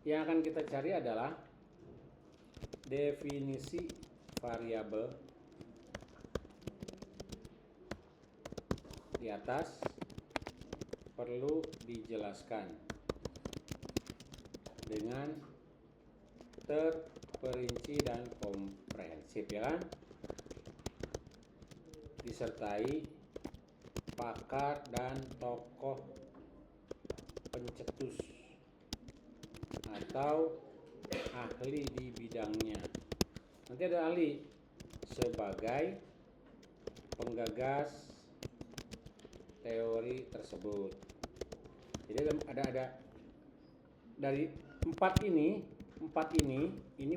Yang akan kita cari adalah definisi variabel di atas perlu dijelaskan dengan terperinci dan komprehensif, ya kan? Disertai pakar dan tokoh pencetus atau ahli di bidangnya. Nanti ada ahli sebagai penggagas teori tersebut. Jadi ada dari empat ini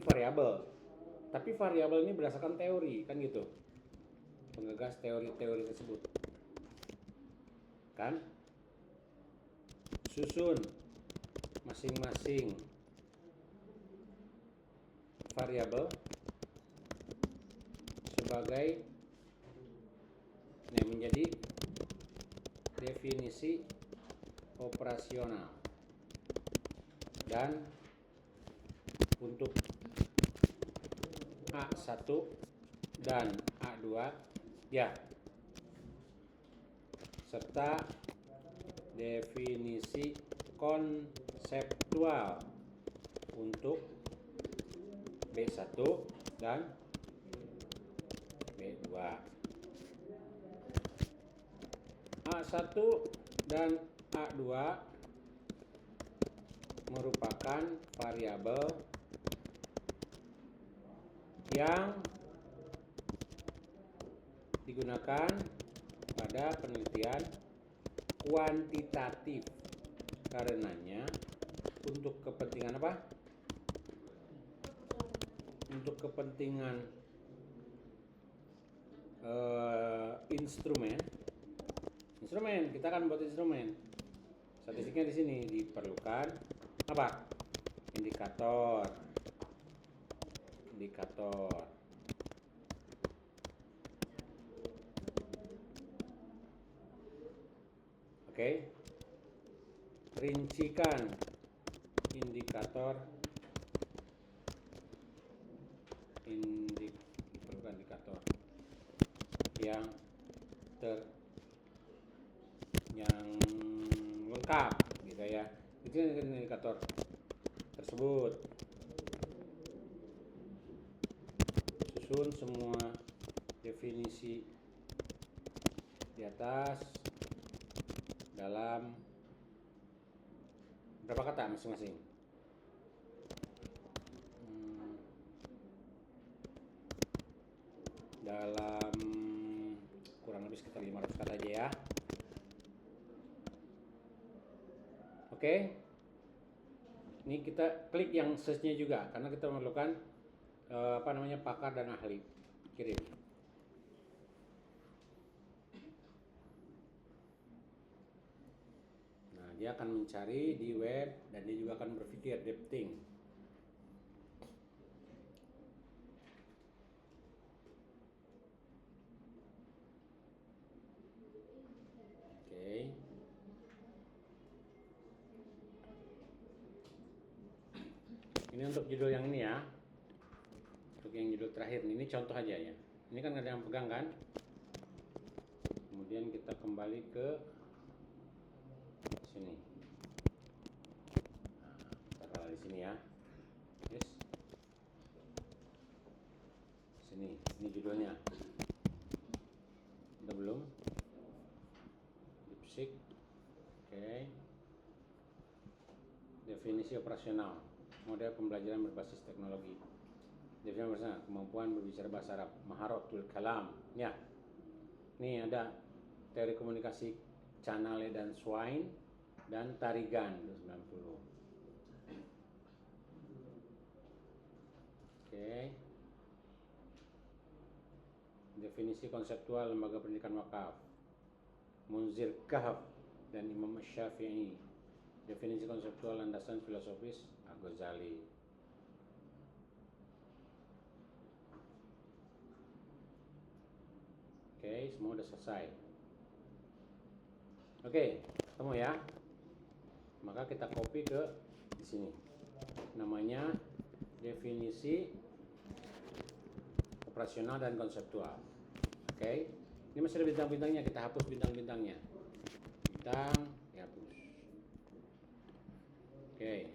variabel. Tapi variabel ini berdasarkan teori, kan gitu. Penggagas teori-teori tersebut. Kan? Susun masing-masing variabel sebagai menjadi definisi operasional, dan untuk A1 dan A2 ya, serta definisi konseptual untuk B1 dan B2. A1 dan A2 merupakan variabel yang digunakan pada penelitian kuantitatif. Karenanya untuk kepentingan apa? Untuk kepentingan instrumen, kita akan buat instrumen. Statistiknya di sini diperlukan apa? Indikator. Oke. Rincikan indikator yang lengkap gitu ya. Itu indikator tersebut. Susun semua definisi di atas dalam berapa kata masing-masing? Dalam kurang lebih sekitar 500 kata aja ya. Oke. Ini kita klik yang search-nya juga karena kita memerlukan pakar dan ahli. Kirim. Nah, dia akan mencari di web dan dia juga akan berpikir deep think. Oke. Ini untuk judul yang ini ya. Untuk yang judul terakhir ini contoh aja ya. Ini kan ada yang pegang kan? Kemudian kita kembali ke sini. Nah, taruh di sini ya. Yes. Sini, ini judulnya. Udah belum? DeepSeek. Oke. Definisi operasional. Model pembelajaran berbasis teknologi. Definisi operasional, kemampuan berbicara bahasa Arab, maharatul kalam. Ya. Ini ada teori komunikasi Canale dan Swine dan Tarigan 90. Oke. Definisi konseptual lembaga pendidikan wakaf, Munzir Kahf dan Imam Syafi'i. Definisi konseptual landasan filosofis Al-Ghazali. Oke, semua udah selesai. Oke, ketemu ya. Maka kita copy ke di sini. namanya definisi operasional dan konseptual. Oke, ini masih ada bintang-bintangnya, kita hapus bintang-bintangnya. Bintang, dihapus. Oke.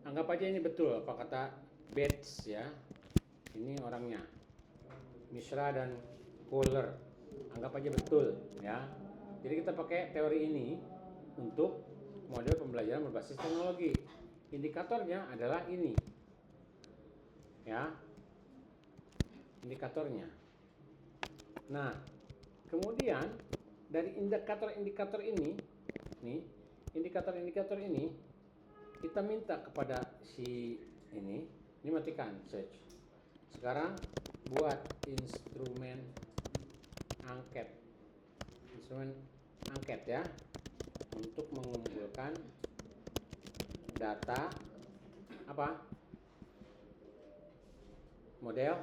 Anggap aja ini betul apa kata Bates ya. Ini orangnya. Mishra dan Kohler. Anggap aja betul ya. Jadi kita pakai teori ini untuk model pembelajaran berbasis teknologi. Indikatornya adalah ini. Ya. Indikatornya. Nah, kemudian dari indikator-indikator ini, nih, indikator-indikator ini kita minta kepada si ini matikan search. Sekarang buat instrumen angket ya, untuk mengumpulkan data apa? Model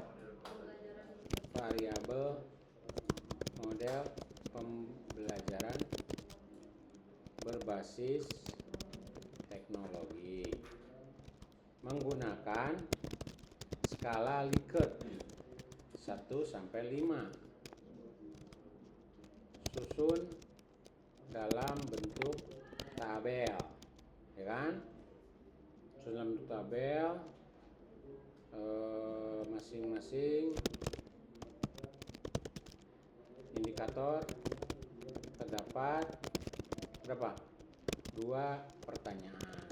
variabel model pembelajaran berbasis teknologi menggunakan skala Likert 1 sampai 5, susun dalam bentuk tabel, ya kan? Susun dalam bentuk tabel, masing-masing indikator terdapat berapa? 2 pertanyaan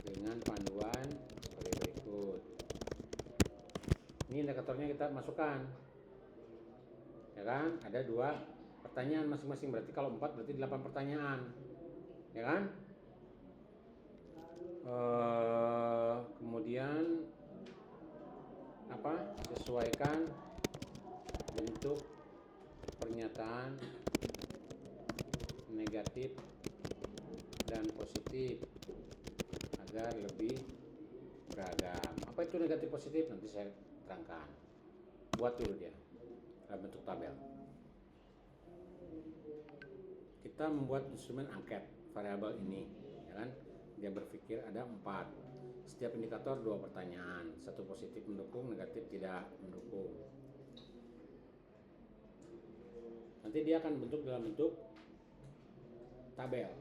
dengan panduan sebagai berikut. Ini indikatornya kita masukkan, ya kan? Ada 2 pertanyaan masing-masing, berarti kalau 4 berarti 8 pertanyaan, ya kan? Kemudian apa? Sesuaikan bentuk pernyataan negatif dan positif agar lebih beragam. Apa itu negatif positif? Nanti saya terangkan. Buat dulu dia dalam bentuk tabel. Kita membuat instrumen angket variabel ini, ya kan? Dia berpikir ada 4. Setiap indikator 2 pertanyaan, 1 positif mendukung, negatif tidak mendukung. Nanti dia akan bentuk dalam bentuk tabel.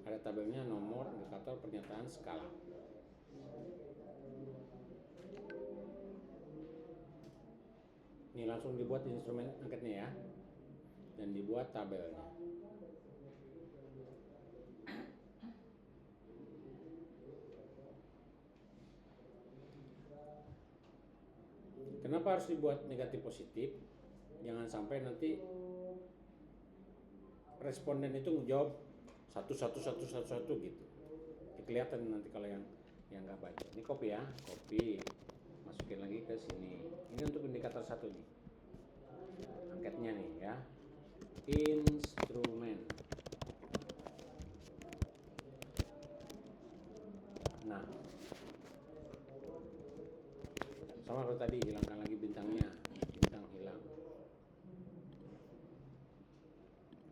Ada tabelnya nomor, indikator, pernyataan, skala. Ini langsung dibuat instrumen angketnya ya, dan dibuat tabelnya. Kenapa harus dibuat negatif positif? Jangan sampai nanti responden itu menjawab satu gitu. Kelihatan nanti kalau yang nggak baca. Ini copy ya, copy, masukin lagi ke sini. Ini untuk indikator 1 nih, angketnya nih ya. Instrumen. Nah, sama seperti tadi, hilangkan lagi bintangnya, bintang hilang.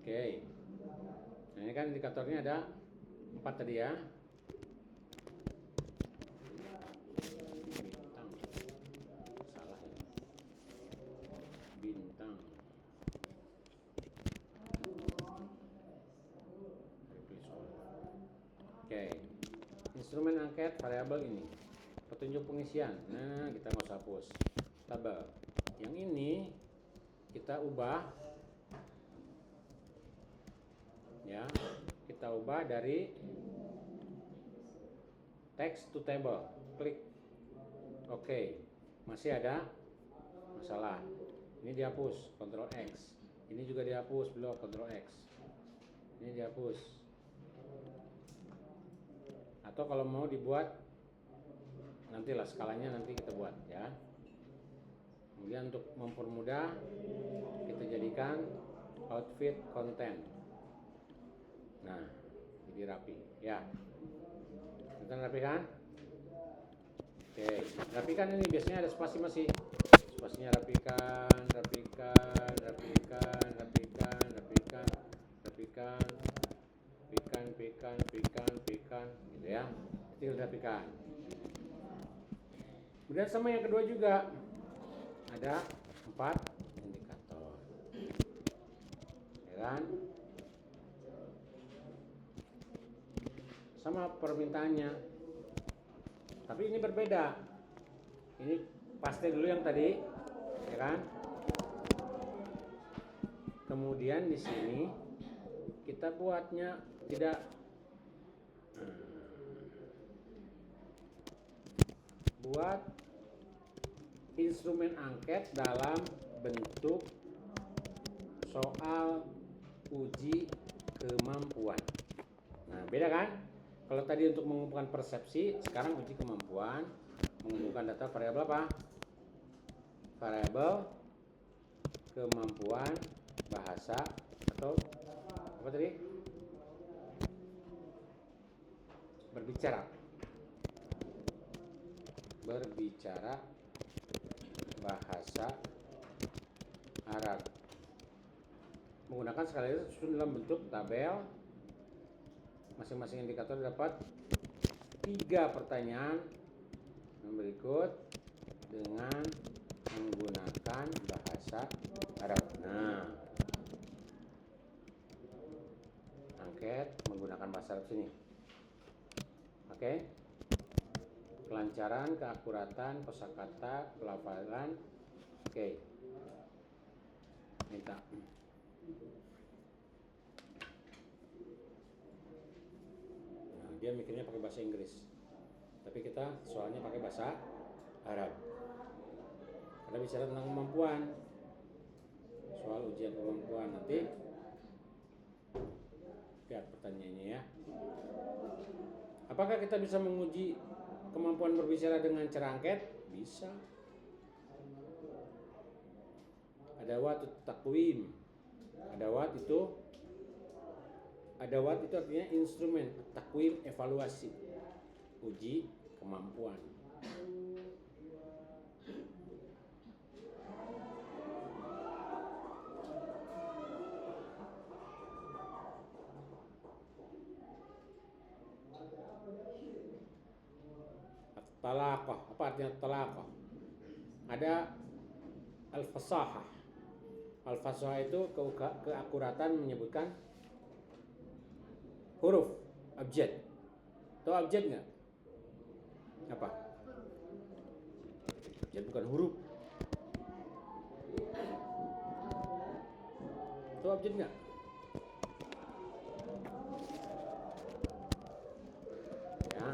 Oke. Nah, ini kan indikatornya ada 4 tadi ya. Bintang. Salah ya. Bintang. Oke. Instrumen angket variabel ini. Petunjuk pengisian. Nah, kita nggak usah hapus. Tabel. Yang ini kita ubah ya. Kita ubah dari text to table. Klik oke. Masih ada masalah. Ini dihapus, Ctrl X. Ini juga dihapus, belum Ctrl X. Ini dihapus. Atau kalau mau dibuat, nantilah skalanya nanti kita buat ya. Kemudian untuk mempermudah, kita jadikan outfit content. Nah, jadi rapi ya. Kita rapi kan? Oke, rapikan ini biasanya ada spasi masih. Spasinya rapikan, gitu ya. Tinggal rapikan. Kemudian sama yang kedua juga ada 4 indikator, ya kan? Sama permintaannya, tapi ini berbeda. Ini paste dulu yang tadi, ya kan? Kemudian di sini kita buatnya tidak buat instrumen angket dalam bentuk soal uji kemampuan. Nah, beda kan? Kalau tadi untuk mengumpulkan persepsi, sekarang uji kemampuan, mengumpulkan data variabel apa? Variabel kemampuan bahasa atau apa tadi? Berbicara bahasa Arab. Menggunakan sekali lagi susun dalam bentuk tabel. Masing-masing indikator dapat 3 pertanyaan yang berikut dengan menggunakan bahasa Arab. Nah, angket menggunakan bahasa Arab sini. Oke. Kelancaran, keakuratan, kosakata, pelafalan. Oke. Minta. Nah, dia mikirnya pakai bahasa Inggris. Tapi kita soalnya pakai bahasa Arab. Kita bicara tentang kemampuan. Soal ujian kemampuan nanti. Lihat pertanyaannya ya. Apakah kita bisa menguji kemampuan berbicara dengan cara angket? Bisa. Adawat takwim. Adawat itu artinya instrumen. Takwim evaluasi. Uji kemampuan. Talaqah, apa artinya talaqah? Ada al-fasahah. Al-fasahah itu keakuratan menyebutkan huruf, abjad. Tahu abjad nggak? Apa? Abjad bukan huruf. Tahu abjad nggak? Ya.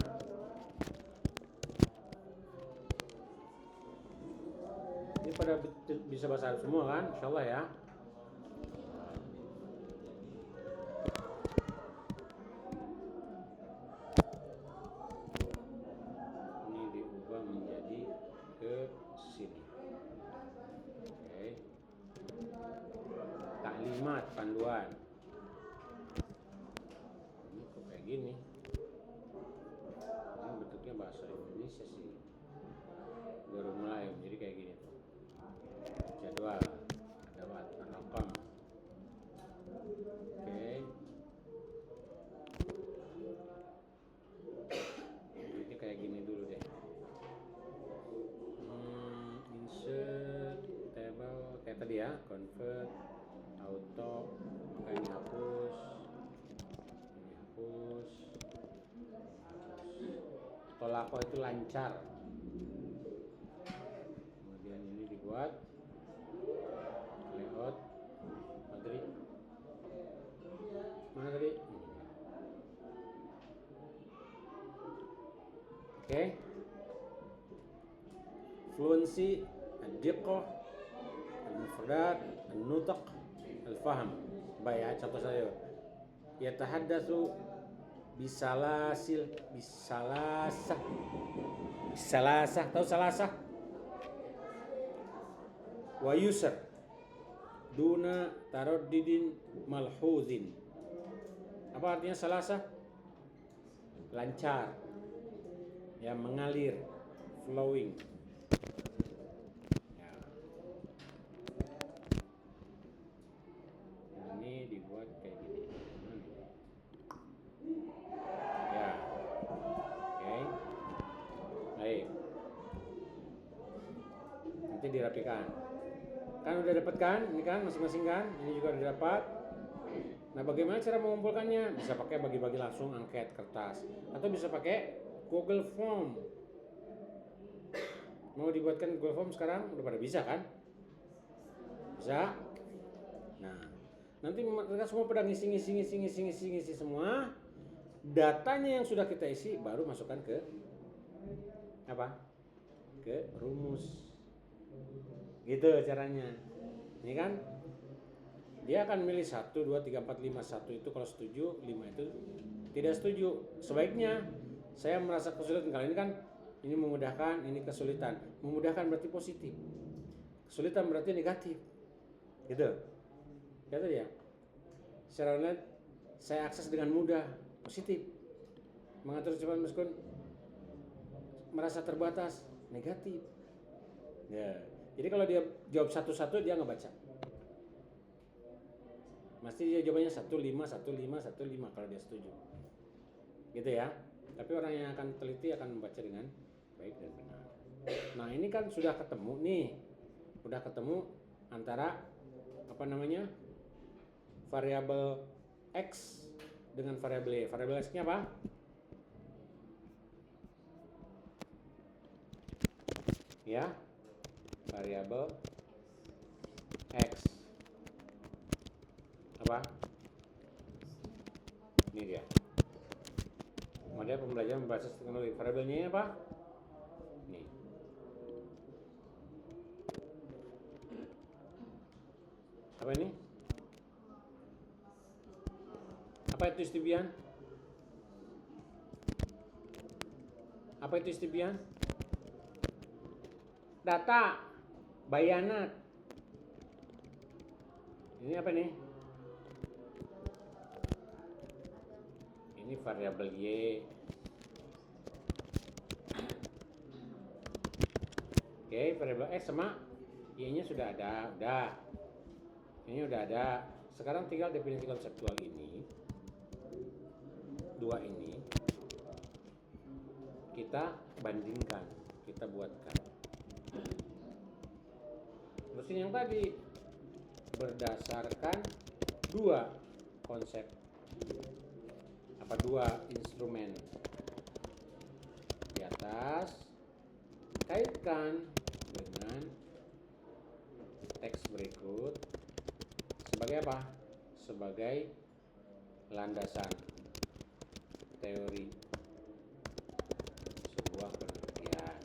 Ini pada bisa bahasa Arab semua kan? Insyaallah ya. Ini diubah menjadi ke sini. Oke. Taklimat, panduan. Ini kok kayak gini? Ini bentuknya bahasa Indonesia sih. Baru mulai jadi kayak gini. Jadwal, adawat, rakam. Oke. Ini kayak gini dulu deh. Insert table kayak tadi ya, convert, auto, maka ini hapus, tolako itu lancar. Kemudian ini dibuat layout materi. Mana tadi? Oke. Fluency, ad-diqqah, al-mufradat, an-nutq, al-fahm. Baik ya, contoh saya. Yatahaddatsu bisalasah. Tahu salasah? Wa yusr duna taraddidin malhuzin. Apa artinya salasah? Lancar, ya, mengalir, flowing. Ya. Ini dibuat kayak gini. Ya. Oke. Baik. Nanti dirapikan. Kan udah dapat kan? Ini kan masing-masing kan? Ini juga udah dapat. Nah, bagaimana cara mengumpulkannya? Bisa pakai bagi-bagi langsung angket kertas atau bisa pakai Google Form. Mau dibuatkan Google Form sekarang udah pada bisa kan? Bisa. Nah, nanti mereka semua pada ngisi semua. Datanya yang sudah kita isi baru masukkan ke apa? Ke rumus. Gitu caranya. Ini kan dia akan milih 1, 2, 3, 4, 5. 1 itu kalau setuju, 5 itu tidak setuju. Sebaiknya saya merasa kesulitan. Kali ini kan ini memudahkan, ini kesulitan. Memudahkan berarti positif, kesulitan berarti negatif. Gitu. Kata dia. Secara online saya akses dengan mudah, positif. Mengatur ucapan meskipun merasa terbatas, negatif. Ya. Jadi kalau dia jawab satu-satu dia nggak baca. Mesti dia jawabannya 1, 5, 1, 5, 1, 5 kalau dia setuju. Gitu ya. Tapi orang yang akan teliti akan membaca dengan baik dan benar. Nah, ini kan sudah ketemu nih. Udah ketemu antara apa namanya? Variabel X dengan variabel Y. Variabel X-nya apa? Ya. Variabel X. Apa? Ini dia. Model pembelajaran berbasis teknologi. Variabelnya apa? Nih. Apa ini? Apa itu istibian? Apa itu istibian? Data, bayanat. Ini apa nih? Ini variabel Y. Oke, variabel X sama Y-nya sudah ada, udah. Ini udah ada. Sekarang tinggal definisi konseptual ini. Dua ini kita bandingkan, kita buatkan. Terus yang tadi berdasarkan dua konsep, apa dua instrumen di atas, kaitkan dengan teks berikut sebagai apa? Sebagai landasan teori sebuah penelitian.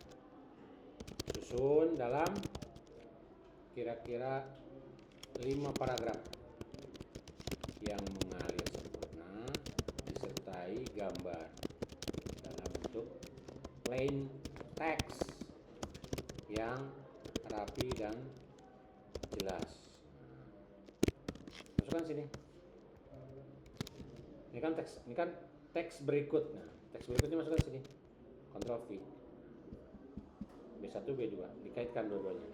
Susun dalam kira-kira 5 paragraf yang mengalir sempurna disertai gambar dalam bentuk plain text yang rapi dan jelas. Masukkan sini. Ini kan teks berikut. Nah, teks berikutnya masukkan sini. Ctrl V. B1, B2 dikaitkan dua-duanya.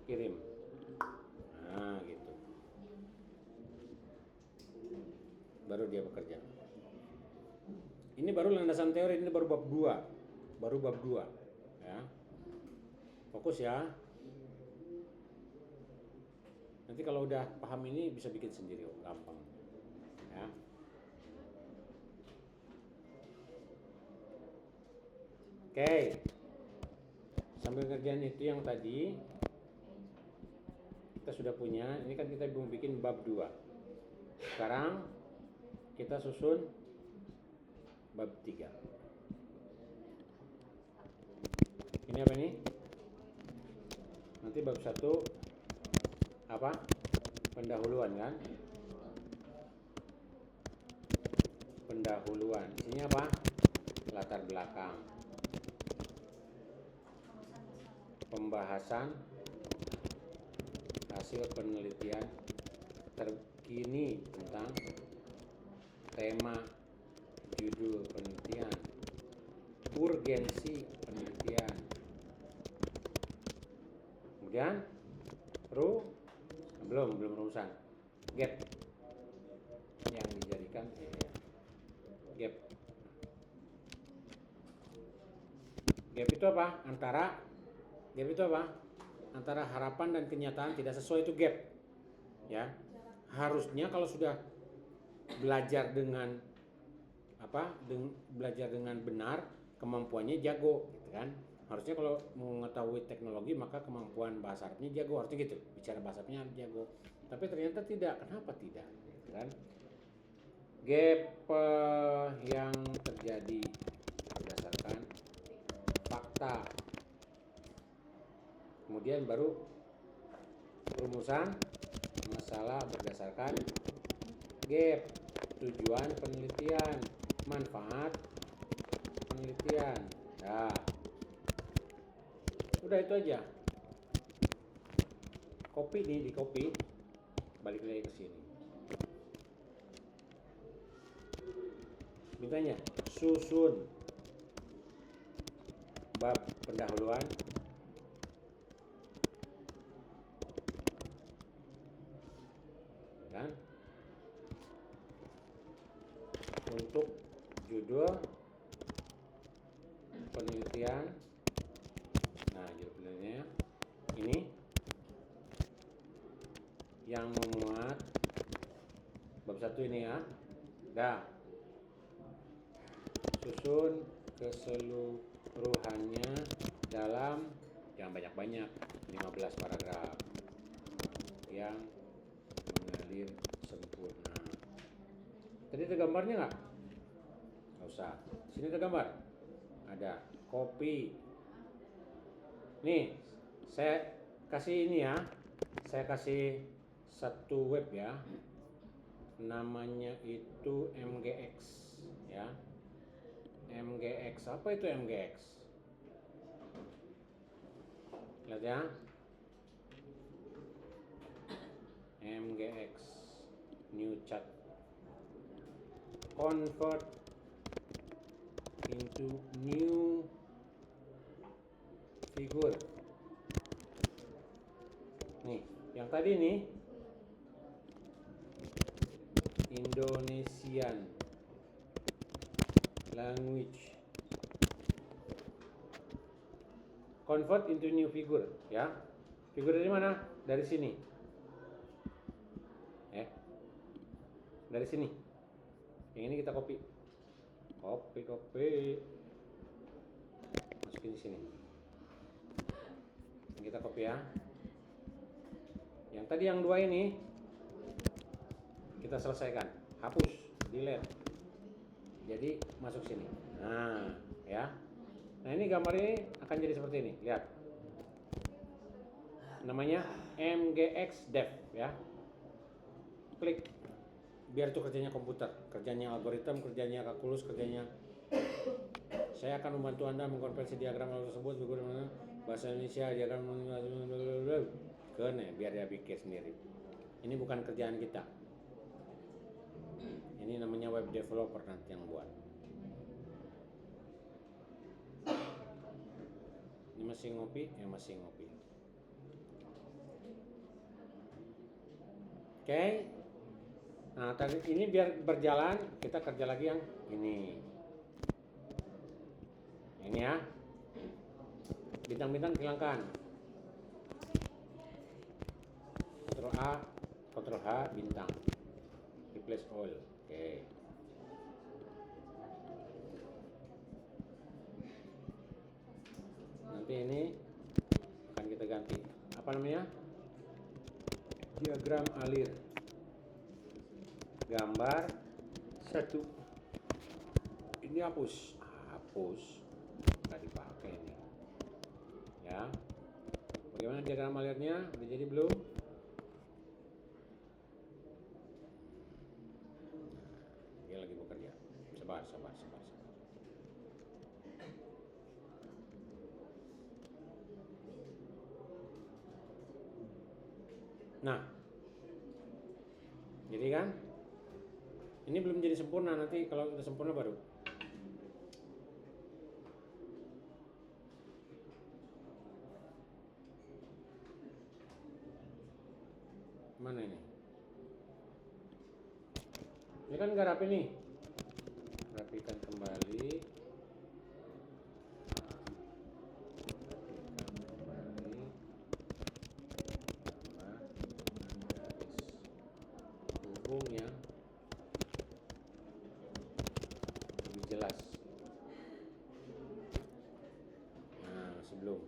Kirim. Nah, gitu. Baru dia bekerja. Ini baru landasan teori, ini baru bab 2. Baru bab 2, ya. Fokus ya. Nanti kalau udah paham ini bisa bikin sendiri, gampang. Ya. Oke. Sambil ngerjain itu yang tadi kita sudah punya, ini kan kita belum bikin bab 2. Sekarang kita susun bab 3. Ini apa ini? Nanti bab 1 apa? Pendahuluan kan? Pendahuluan. Isinya apa? Latar belakang. Pembahasan hasil penelitian terkini tentang tema, judul penelitian, urgensi penelitian, Kemudian belum rumusan. Gap yang dijadikan gap. Gap itu apa? Antara harapan dan kenyataan tidak sesuai, itu gap. Ya. Harusnya kalau sudah belajar dengan benar, kemampuannya jago, gitu kan. Harusnya kalau mengetahui teknologi maka kemampuan bahasa Arabnya jago, harusnya gitu. Bicara bahasa Arabnya jago. Tapi ternyata tidak. Kenapa tidak? Gitu kan? Gap yang terjadi berdasarkan fakta. Kemudian baru rumusan masalah berdasarkan gap, tujuan penelitian, manfaat penelitian. Nah, udah itu aja. Copy nih, di copy, balik lagi ke sini. Mintanya susun bab pendahuluan, kan? Untuk judul penelitian, nah judul penelitiannya ini yang memuat bab 1 ini ya. Dah, susun keseluruhannya dalam, jangan banyak-banyak, 15 paragraf yang mengalir sempurna. Tadi ada gambarnya nggak? Nggak usah. Sini ada gambar. Ada. Copy. Nih, saya kasih ini ya. Saya kasih satu web ya. Namanya itu MGX ya. MGX. Apa itu MGX? Lihat ya. MGX. New chat. Convert into new figure. Nih, yang tadi nih Indonesian language. Convert into new figure ya. Figure dari mana? Dari sini. Dari sini. Yang ini kita copy. Masukin di sini. Yang kita copy ya. Yang tadi yang 2 ini kita selesaikan. Hapus, delete. Jadi masuk sini. Nah, ya. Nah, ini gambar ini akan jadi seperti ini. Lihat. Namanya MGX Dev ya. Klik. Biar itu kerjanya komputer, kerjanya algoritma, kerjanya kalkulus, kerjanya. Saya akan membantu Anda mengkonversi diagram tersebut bagaimana bahasa Indonesia, diagram kene, biar dia bikin sendiri. Ini bukan kerjaan kita. Ini namanya web developer nanti yang buat. Ini masih ngopi, masih ngopi. Oke. Nah, tadi ini biar berjalan, kita kerja lagi yang ini. Ini ya. Bintang-bintang hilangkan. Ctrl A, Ctrl H, bintang. Replace all. Oke. Nanti ini akan kita ganti. Apa namanya? Diagram alir. Gambar 1. Ini hapus, nggak dipakai nih ya. Bagaimana diagram alirnya? Udah jadi belum? Dia lagi bekerja. Sabar. Nah, jadi kan ini belum jadi sempurna, nanti kalau udah sempurna baru. Mana ini? Ini kan nggak rapi nih. Rapikan kembali. Hubung yang lebih jelas. Nah, masih belum.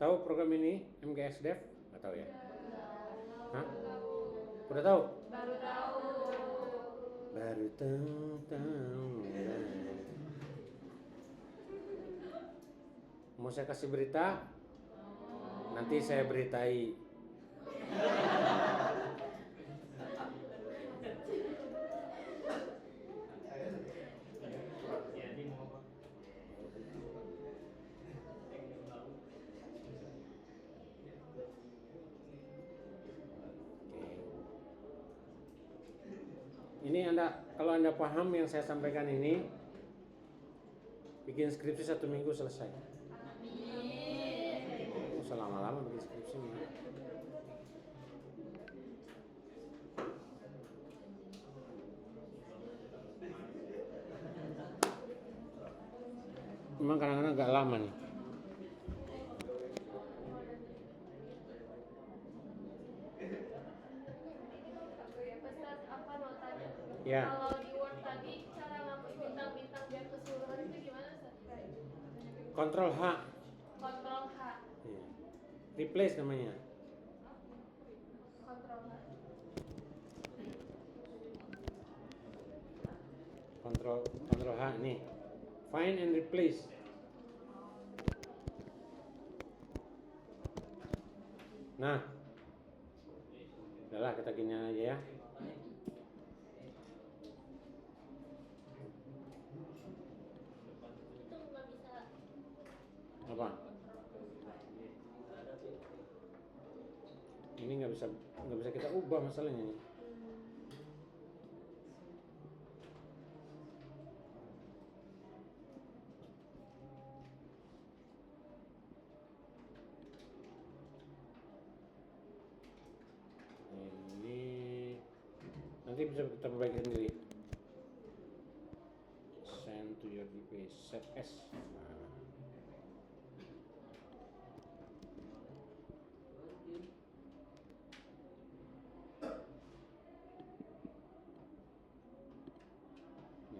Tahu program ini MGS Dev? Nggak tahu ya? Hah? Udah tahu? Baru tahu. Baru tahu. Mau saya kasih berita? Nanti saya beritai. Ini kalau anda paham yang saya sampaikan ini, bikin skripsi 1 minggu selesai. Oh, selama-lama bikin skripsi mah. Memang kadang-kadang agak lama nih. Apa notanya? Ya. Kalau di Word tadi cara ngapus bintang-bintang biar keseluruhan itu gimana, Ustaz? Kontrol H. Kontrol H. Ya. Replace namanya. Kontrol H. Kontrol H nih. Find and replace. Nah, udahlah kita gini aja ya. Itu nggak bisa. Apa? Ini nggak bisa kita ubah masalahnya nih. Ini nanti bisa kita perbaiki sendiri. Send to your device. Set as. Nah.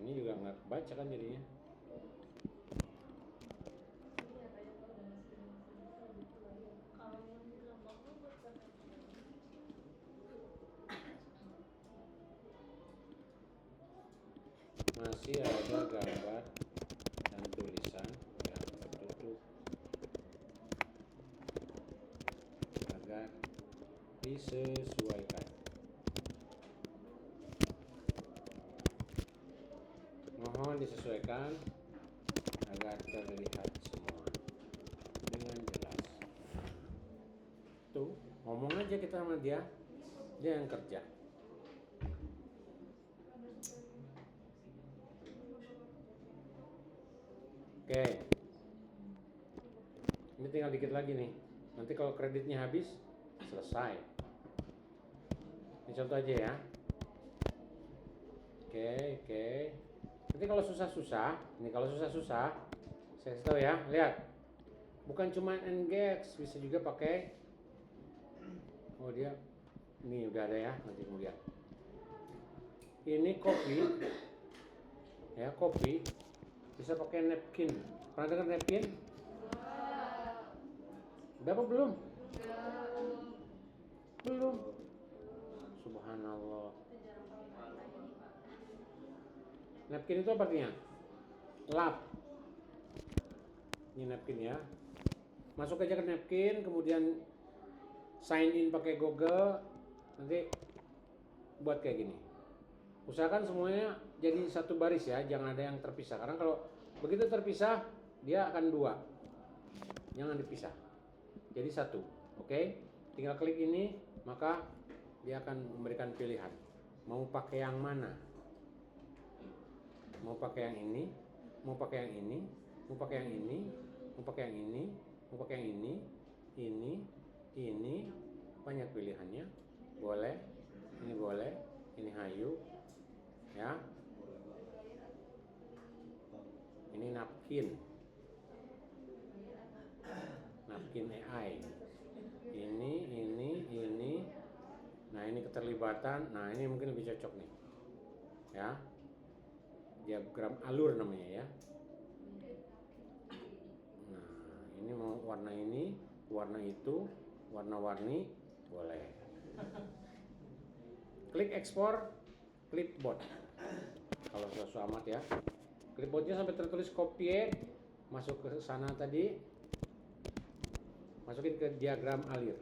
Ini juga nggak baca kan jadinya. Masih ada gambar dan tulisan yang tertutup agar disesuaikan. Mohon disesuaikan agar terlihat semua dengan jelas. Tuh, ngomong aja kita sama dia yang kerja. Oke, ini tinggal dikit lagi nih. Nanti kalau kreditnya habis, selesai. Ini contoh aja ya. Oke. Nanti kalau susah-susah, saya kasih tahu ya. Lihat, bukan cuma engage, bisa juga pakai. Oh dia, ini udah ada ya. Nanti kamu lihat. Ini copy, ya copy. Bisa pakai napkin. Pernah dengar napkin? Udah apa belum? Belum. Subhanallah. Napkin itu apa artinya? Lap. Ini napkin ya. Masuk aja ke napkin, kemudian sign in pakai Google. Nanti buat kayak gini. Usahakan semuanya jadi satu baris ya, jangan ada yang terpisah. Karena kalau begitu terpisah, dia akan dua. Jangan dipisah. Jadi satu. Oke? Tinggal klik ini, maka dia akan memberikan pilihan. Mau pakai yang mana? Mau pakai yang ini, mau pakai yang ini, mau pakai yang ini, mau pakai yang ini, mau pakai yang ini, banyak pilihannya. Boleh, ini hayu, ya. Ini napkin AI. Ini. Nah, ini keterlibatan. Nah, ini mungkin lebih cocok nih. Ya. Diagram alur namanya ya. Nah, ini mau warna ini, warna itu, warna-warni, boleh. Klik ekspor clipboard. Kalau susah amat ya. Clipboardnya sampai tertulis copy, masuk ke sana tadi, masukin ke diagram alir.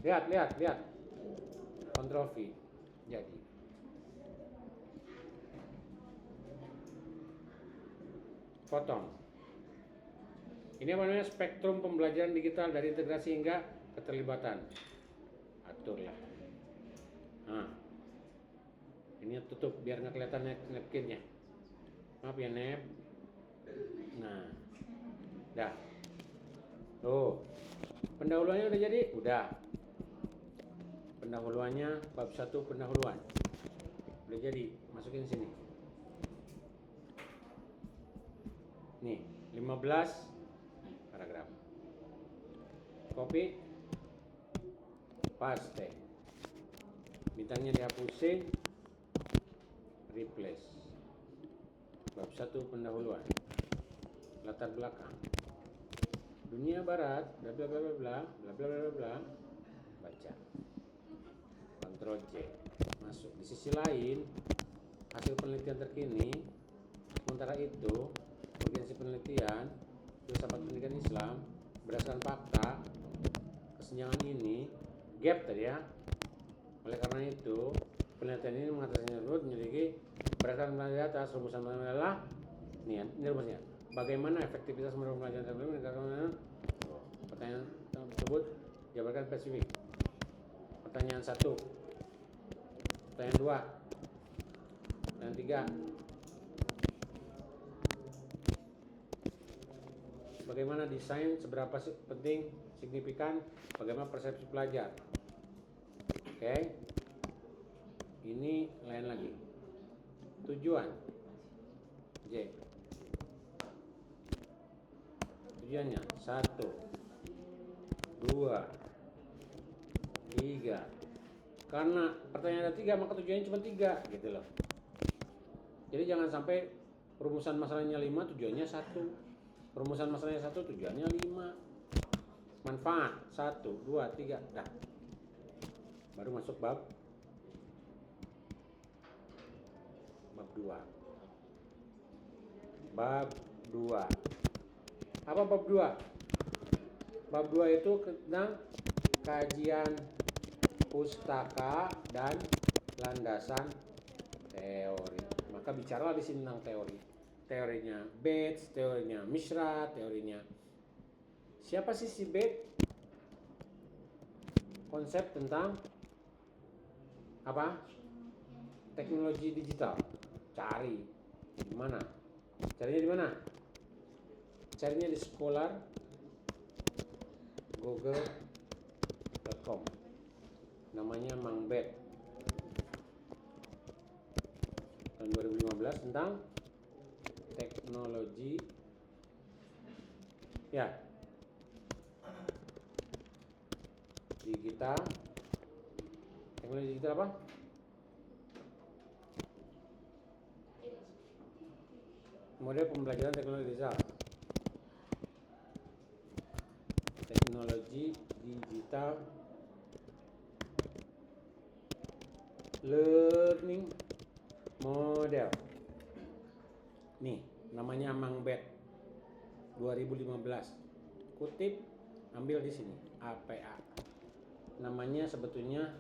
Lihat. Ctrl V. Jadi. Potong. Ini apa namanya? Spektrum pembelajaran digital dari integrasi hingga keterlibatan. Aturlah. Nah, ini tutup biar nggak kelihatan napkinnya. Maaf ya, Nep. Nah, dah. Tuh, pendahuluannya udah jadi? Udah. Pendahuluannya bab 1 pendahuluan. Udah jadi, masukin sini. Nih, 15 paragraf. Copy. Paste. Bintangnya dihapusin. Replace. Bab 1 pendahuluan. Latar belakang. Dunia barat, bla bla bla bla bla bla bla bla. Baca. Ctrl C. Masuk. Di sisi lain, hasil penelitian terkini. Sementara itu, urgensi penelitian filsafat pendidikan Islam berdasarkan fakta kesenjangan ini gap tadi ya. Oleh karena itu, penelitian ini mengatasi tersebut memiliki berdasarkan di atas rumusan adalah ini rumusnya. Bagaimana efektivitas mendorong pelajaran tersebut? Pertanyaan tersebut jabarkan spesifik. Pertanyaan 1, pertanyaan 2, pertanyaan 3. Bagaimana desain, seberapa penting, signifikan, bagaimana persepsi pelajar. Oke. Ini lain lagi. Tujuan. J. Tujuannya 1, 2, 3. Karena pertanyaan ada 3, maka tujuannya cuma 3 gitu loh. Jadi jangan sampai rumusan masalahnya 5, tujuannya 1. Rumusan masalahnya 1, tujuannya 5. Manfaat 1, 2, 3. Dah. Baru masuk bab 2. Bab 2. Apa bab 2? Bab 2 itu tentang kajian pustaka dan landasan teori. Maka bicaralah di sini tentang teori. Teorinya Bates, teorinya Mishra, teorinya siapa sih si Bates? Konsep tentang apa? Teknologi digital. Cari di mana? Carinya di mana? Carinya di Scholar google.com. Namanya Mang Bet. Tahun 2015 tentang teknologi ya digital. Teknologi digital apa? Model pembelajaran teknologi digital. Teknologi digital learning model. Nih, namanya Mang Bet 2015. Kutip, ambil di sini, APA. Namanya sebetulnya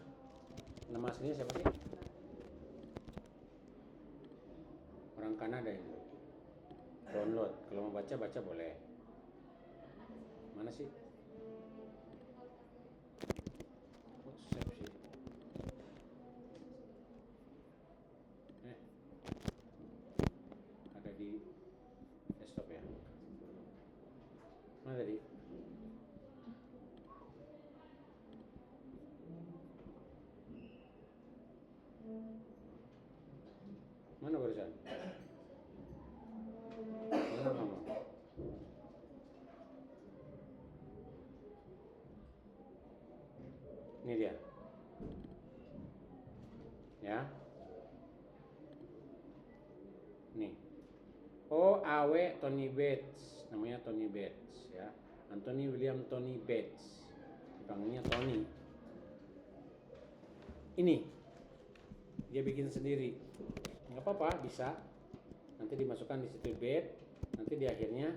nama aslinya siapa sih? orang Kanada ini. Download. Kalau mau baca boleh. Mana sih? Save sih. Ada di desktop ya. Mana tadi? Mana barusan? Mana kamu? Ini dia. Ya. Nih. Oh, AW Tony Bates. Namanya Tony Bates ya. Anthony William Tony Bates. Dipanggilnya Tony. Ini. Dia bikin sendiri. Nggak apa-apa, bisa. Nanti dimasukkan di situ bed. Nanti di akhirnya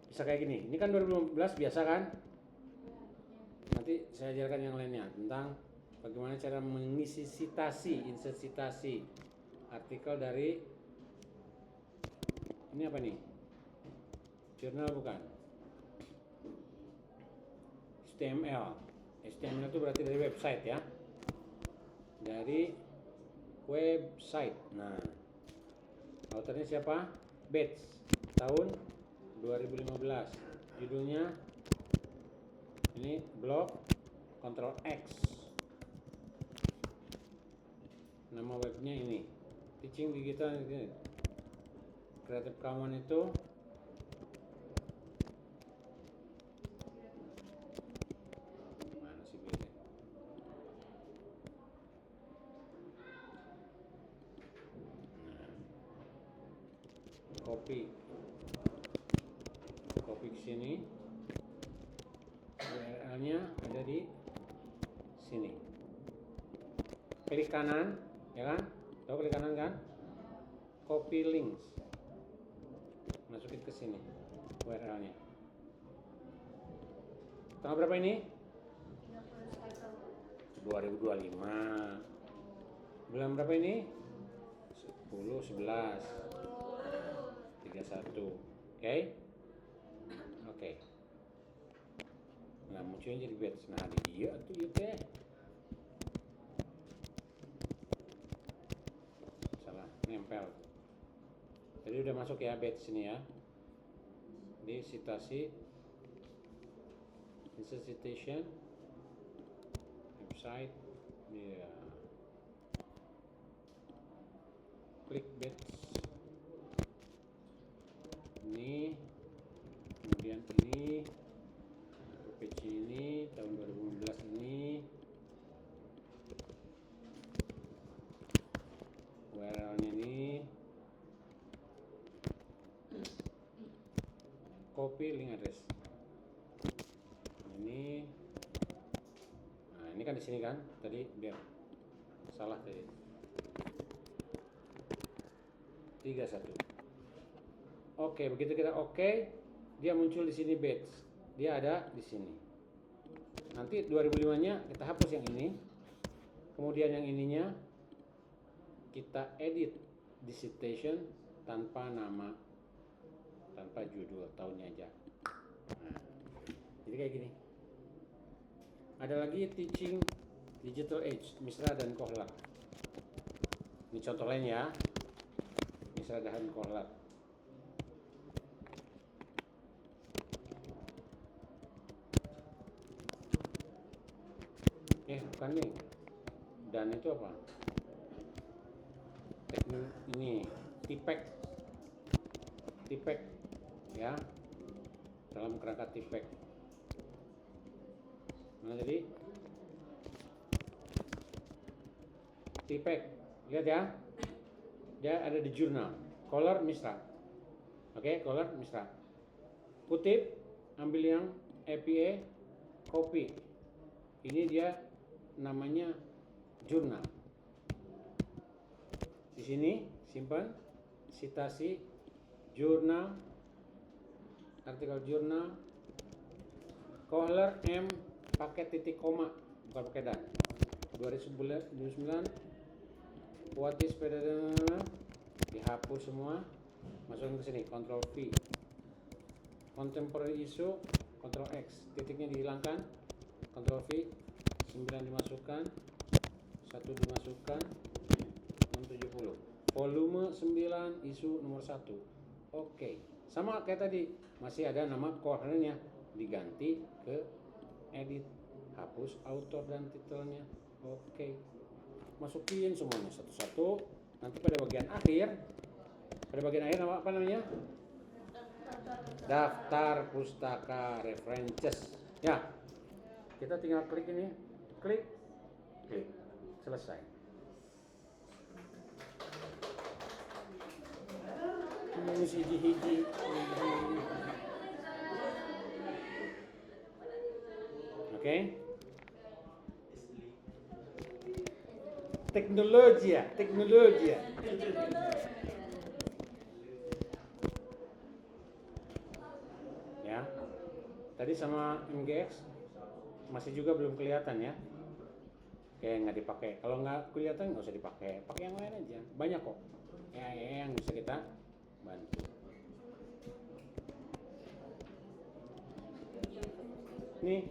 bisa kayak gini. Ini kan 2015 biasa kan? Nanti saya ajarkan yang lainnya tentang bagaimana cara mengisi insert citasi artikel dari ini apa nih? Jurnal bukan? HTML. HTML itu berarti dari website ya. Dari website. Nah, autornya siapa? Bates. Tahun 2015. Judulnya ini blog Ctrl X. Nama webnya ini. Teaching Digital Creative Commons itu mana sih beda? Copy ke sini, URL-nya ada di sini. Klik kanan, ya kan? Tahu klik kanan kan? Copy links, masukin ke sini URL-nya. Tanggal berapa ini? 2025. Bulan berapa ini? 10, 11, 31. Oke? Oke. Nah, munculnya jadi batch. Nah, di dia tuh ya teh. Salah, nempel. Jadi udah masuk ya batch sini ya. Di citasi insert citation website ya. Klik batch ini, kemudian ini page ini tahun 2015 ini, URL-nya ini, copy link address ini. Nah, ini kan di sini kan tadi, biar salah tadi 31. Oke, begitu kita oke, dia muncul di sini batch. Dia ada di sini. Nanti 2005-nya kita hapus yang ini. Kemudian yang ininya kita edit di citation tanpa nama, tanpa judul, tahunnya aja. Nah, jadi kayak gini. Ada lagi Teaching Digital Age, Misra dan Kohler. Ini contoh lain ya. Misra dan Kohler. Bukan nih. Dan itu apa? Teknik ini tipek ya, dalam kerangka tipek. Mana tadi? Tipek, lihat ya, dia ada di jurnal. Kohler Misra. Oke, Kohler Misra. Kutip, ambil yang APA, copy. Ini dia namanya jurnal. Di sini simpan citasi jurnal, artikel jurnal, Kohler M pakai titik koma, bukan pakai dan. 2009 What is dihapus semua, masukin ke sini, Ctrl V. Contemporary issue, Ctrl X, titiknya dihilangkan, Ctrl V, 9 dimasukkan, 1 dimasukkan, 670. Volume 9, isu nomor 1. Oke, sama kayak tadi, masih ada nama cornernya, diganti ke edit, hapus author dan titelnya. Oke, masukin semuanya satu-satu. Nanti pada bagian akhir apa namanya? Daftar pustaka references. Ya, kita tinggal klik ini, klik, selesai. Ini hiji. Oke. Teknologi ya. Ya. Tadi sama MGX masih juga belum kelihatan ya. Kayak nggak dipakai. Kalau nggak kelihatan nggak usah dipakai. Pakai yang lain aja. Banyak kok. Yang bisa kita bantu. Nih.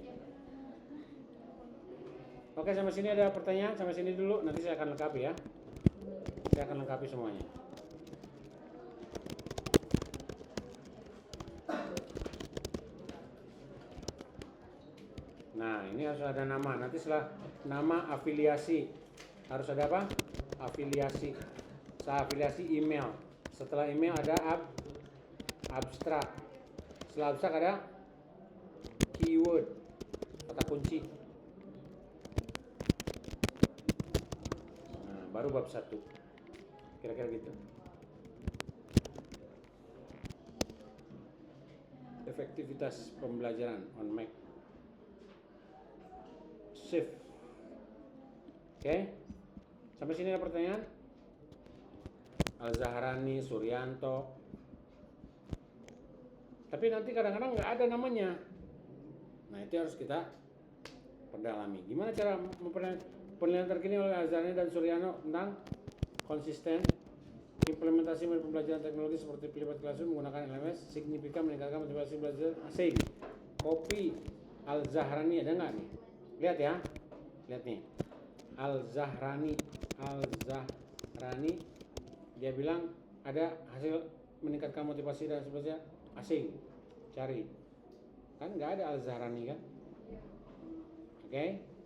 Oke, sampai sini ada pertanyaan, sampai sini dulu, nanti saya akan lengkapi ya. Saya akan lengkapi semuanya. Nah, ini harus ada nama. Nanti setelah nama afiliasi, harus ada apa? Afiliasi. Afiliasi email. Setelah email ada abstrak. Setelah abstrak ada keyword, kata kunci. Baru bab 1, kira-kira gitu. Efektivitas pembelajaran on Mac. Shift. Oke. Sampai sini ada pertanyaan? Al-Zahrani, Suryanto. Tapi nanti kadang-kadang nggak ada namanya. Nah, itu harus kita perdalami. Gimana cara penelitian terkini oleh Al-Zahrani dan Suryanto tentang konsisten implementasi pembelajaran teknologi seperti Flipped Classroom menggunakan LMS signifikan meningkatkan motivasi belajar asing. Kopi Al-Zahrani ada nggak nih? Lihat ya, lihat nih. Al-Zahrani dia bilang ada hasil meningkatkan motivasi dan sebagainya asing. Cari, kan nggak ada Al-Zahrani kan? Oke.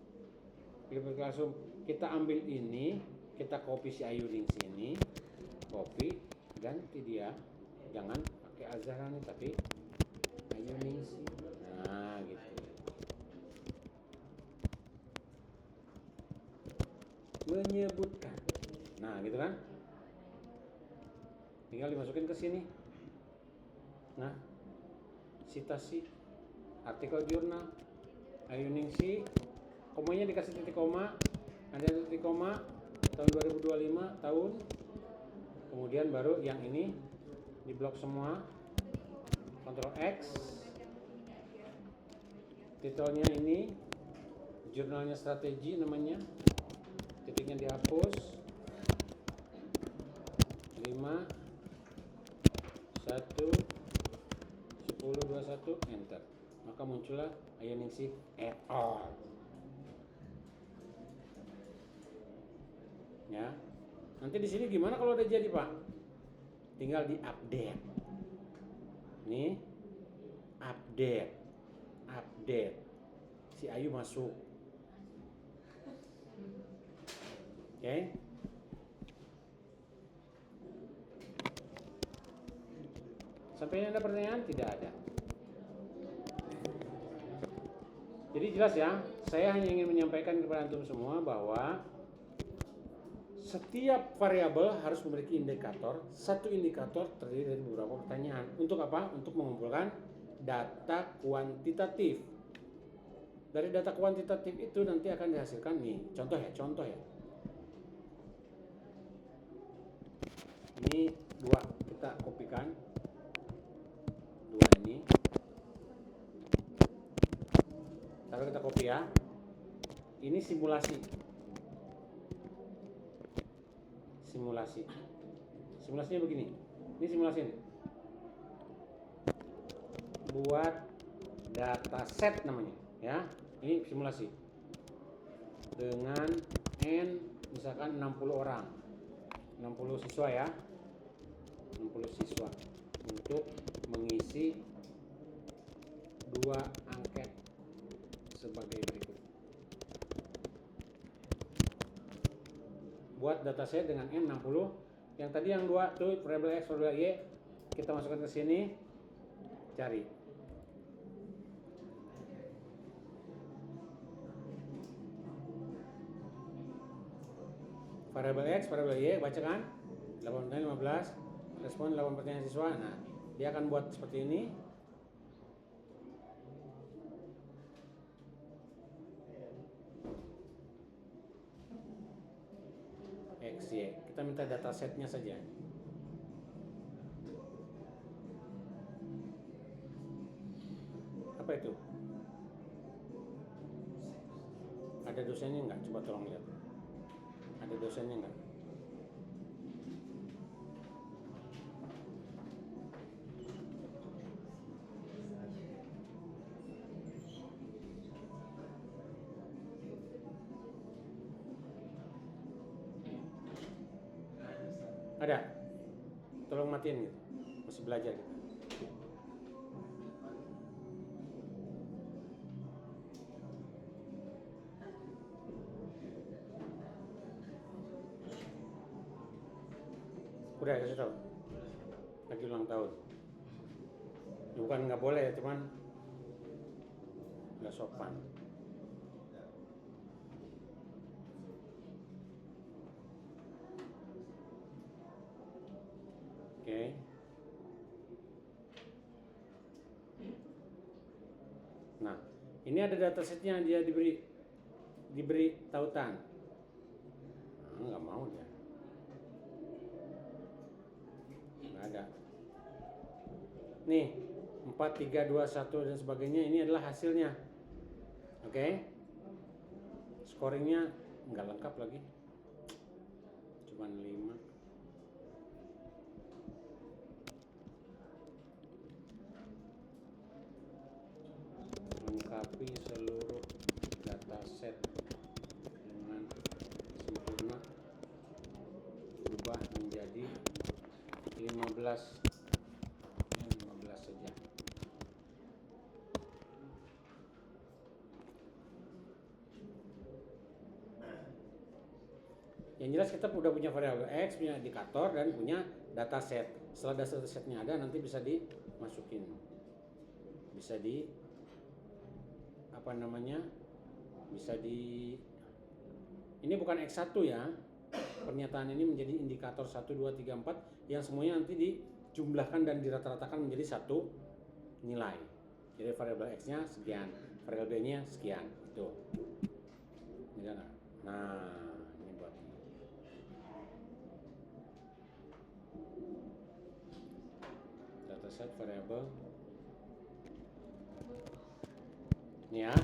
Flipped Classroom, kita ambil ini, kita copy si Ayu Ningsi ini, copy, ganti dia, jangan pakai Al-Zahrani tapi Ayu Ningsi. Nah, gitu. Menyebutkan. Nah, gitu kan? Tinggal dimasukin ke sini. Nah, citasi, artikel jurnal, Ayu Ningsi. Komanya dikasih titik koma, ada titik koma tahun 2025 tahun, kemudian baru yang ini diblok semua, Ctrl X, titelnya ini, jurnalnya strategi namanya, titiknya dihapus, 5, 1, 10, 21, enter, maka muncullah Ayu Ningsi et al. Ya, nanti di sini gimana kalau udah jadi Pak? Tinggal di update. Nih, update. Si Ayu masuk. Oke. Sampai ini ada pertanyaan? Tidak ada. Jadi jelas ya, saya hanya ingin menyampaikan kepada antum semua bahwa setiap variabel harus memiliki indikator. Satu indikator terdiri dari beberapa pertanyaan. Untuk apa? Untuk mengumpulkan data kuantitatif. Dari data kuantitatif itu nanti akan dihasilkan nih, contoh ya. Ini 2, kita kopikan. 2 ini. Lalu kita copy ya. Ini simulasi. simulasi. Simulasinya begini. Ini simulasi nih. Buat dataset namanya, ya. Ini simulasi. Dengan N misalkan 60 orang. 60 siswa ya. 60 siswa untuk mengisi 2 angket sebagai berikut. Buat dataset dengan N 60. Yang tadi yang 2 tuh variable X, variable Y kita masukkan ke sini, cari. Variable X, variable Y, baca kan? 8 pertanyaan 15, respon 8 pertanyaan siswa. Nah, dia akan buat seperti ini. X, Y. Kita minta datasetnya saja. Apa itu? Ada dosennya enggak? Coba tolong lihat. Ada dosennya enggak? Ada? Tolong matiin gitu. Masih belajar gitu. Udah kasih tahu. Lagi ulang tahun. Bukan nggak boleh, cuman nggak sopan. Oke. Nah, ini ada datasetnya, dia diberi tautan. Nggak mau dia. Nggak ada. Nih, 4, 3, 2, 1 dan sebagainya, ini adalah hasilnya. Oke. Scoringnya nggak lengkap lagi. Cuman 5. Lengkapi seluruh dataset dengan sempurna. Ubah menjadi 15 saja. Yang jelas kita udah punya variabel X, punya indikator, dan punya dataset. Setelah datasetnya ada, nanti bisa dimasukin, bisa di apa namanya, bisa di, ini bukan X1 ya, pernyataan ini menjadi indikator 1, 2, 3, 4 yang semuanya nanti dijumlahkan dan dirata-ratakan menjadi satu nilai. Jadi variabel X nya sekian, variabel Y nya sekian, itu. Nah, ini buat dataset variabel ini ya.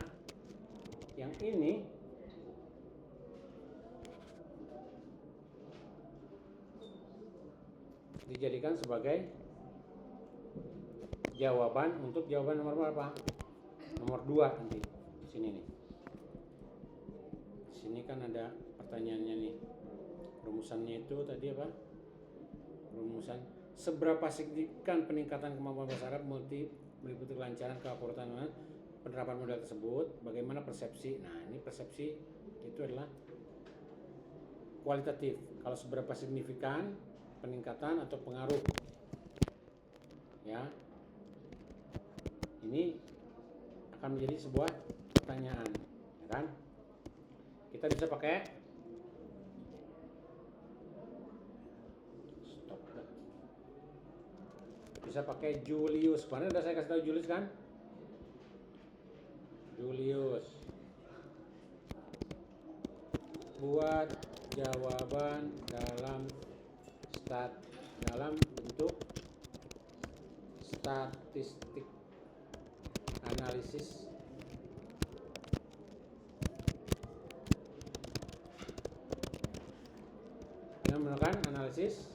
Yang ini dijadikan sebagai jawaban untuk jawaban nomor berapa? Nomor 2 nanti. Di sini nih. Di sini kan ada pertanyaannya nih. Rumusannya itu tadi apa? Rumusan seberapa signifikan peningkatan kemampuan bahasa Arab meliputi kelancaran, keakuratan penerapan model tersebut, bagaimana persepsi. Nah, ini persepsi itu adalah kualitatif. Kalau seberapa signifikan peningkatan atau pengaruh, ya, ini akan menjadi sebuah pertanyaan, ya kan? Kita bisa pakai bisa pakai Julius. Kemarin udah saya kasih tahu Julius kan? Julius buat jawaban dalam bentuk statistik analisis dengan menggunakan analisis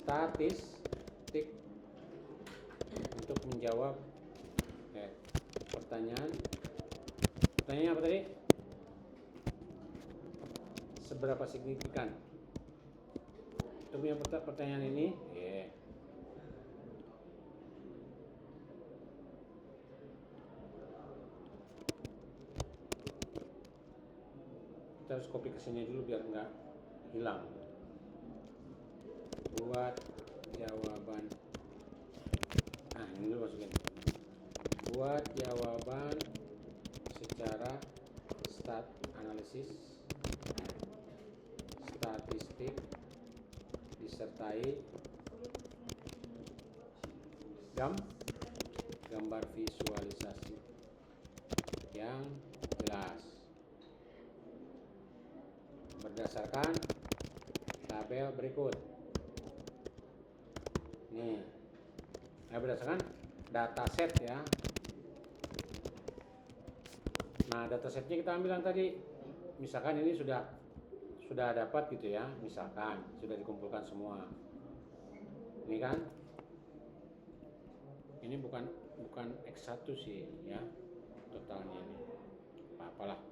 statistik untuk menjawab pertanyaannya apa tadi? Seberapa signifikan? Untuk punya pertanyaan ini, kita harus copy ke sini dulu biar nggak hilang. Buat jawaban. Ini dulu masukin. Buat jawaban secara analisis statistik disertai gambar visualisasi yang jelas berdasarkan tabel berikut. Nih, berdasarkan dataset ya. Nah, datasetnya kita ambil yang tadi. Misalkan ini sudah dapat gitu ya, misalkan sudah dikumpulkan semua. Ini kan? Ini bukan X1 sih ya, totalnya ini. Apalah.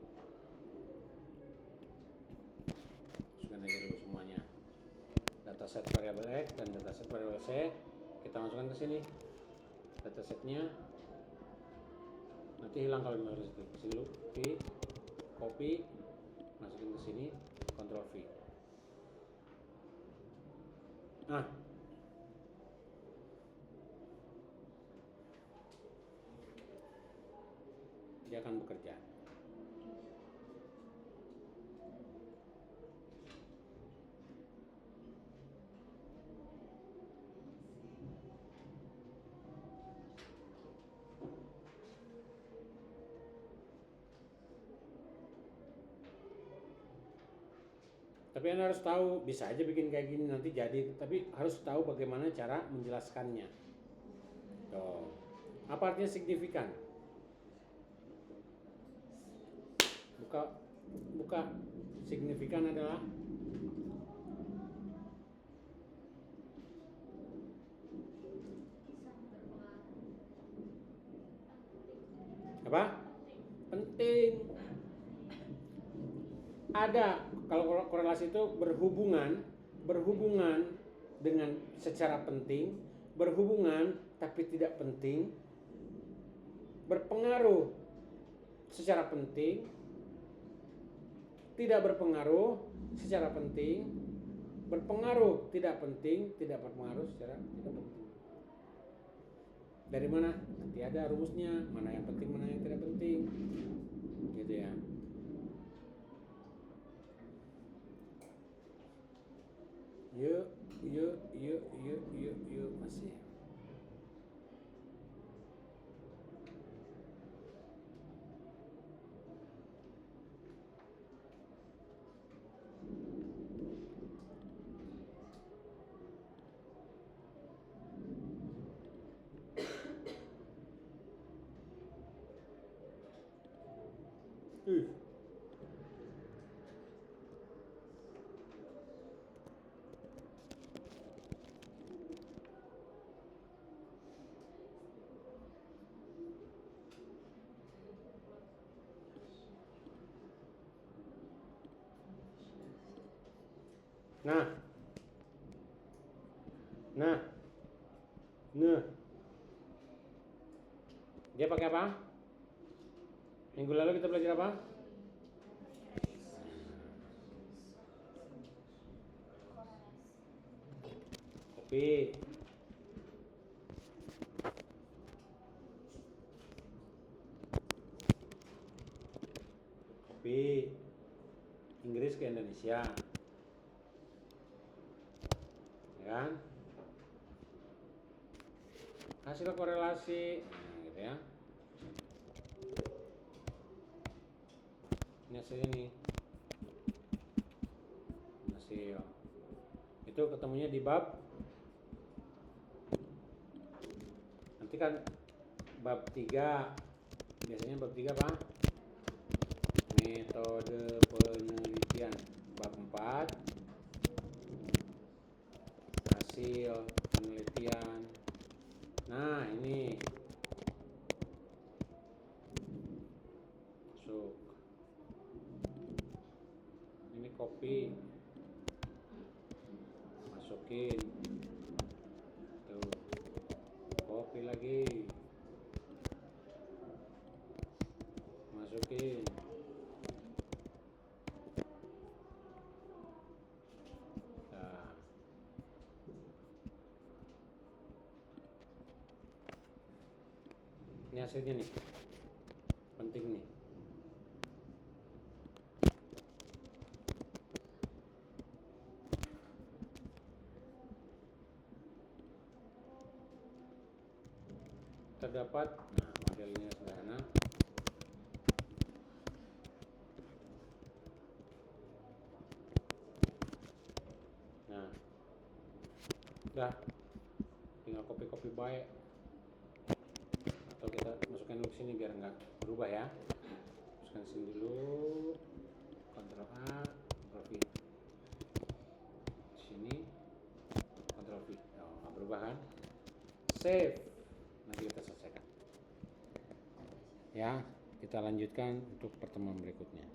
Masukkan aja dulu semuanya. Dataset variabel X dan dataset variabel C kita masukkan ke sini. Datasetnya nanti hilang kalau dimasukin ke sini dulu. Copy, masukin ke sini, Ctrl V. Nah, dia akan bekerja. Tapi Anda harus tahu, bisa aja bikin kayak gini nanti jadi, tapi harus tahu bagaimana cara menjelaskannya. Tuh. Apa artinya signifikan? Buka signifikan adalah apa? Penting. Ada, kalau korelasi itu berhubungan dengan secara penting, berhubungan tapi tidak penting, berpengaruh secara penting, tidak berpengaruh secara penting, berpengaruh tidak penting, tidak berpengaruh secara tidak penting. Dari mana? Nanti ada rumusnya, mana yang penting, mana yang tidak penting, gitu ya. Yuk masih. Nah, dia pakai apa? Minggu lalu kita belajar apa? Kopi. Inggris ke Indonesia. Kan? Hasil korelasi, gitu ya. Ini hasil ini. Hasil. Itu ketemunya di bab. Nanti kan bab 3. Biasanya bab 3 apa? Metode penelitian. Bab 4 kopi, masukin tuh kopi lagi, masukin. Nah, ini hasilnya nih, penting nih. Terdapat, nah modelnya sederhana. Nah, udah, tinggal kopi-kopi baik, atau kita masukkan dulu sini biar nggak berubah ya. Masukkan sini dulu, Ctrl A, Ctrl V, sini, Ctrl V. Oh, nggak berubah kan? Save. Nanti kita selesaikan. Ya, kita lanjutkan untuk pertemuan berikutnya.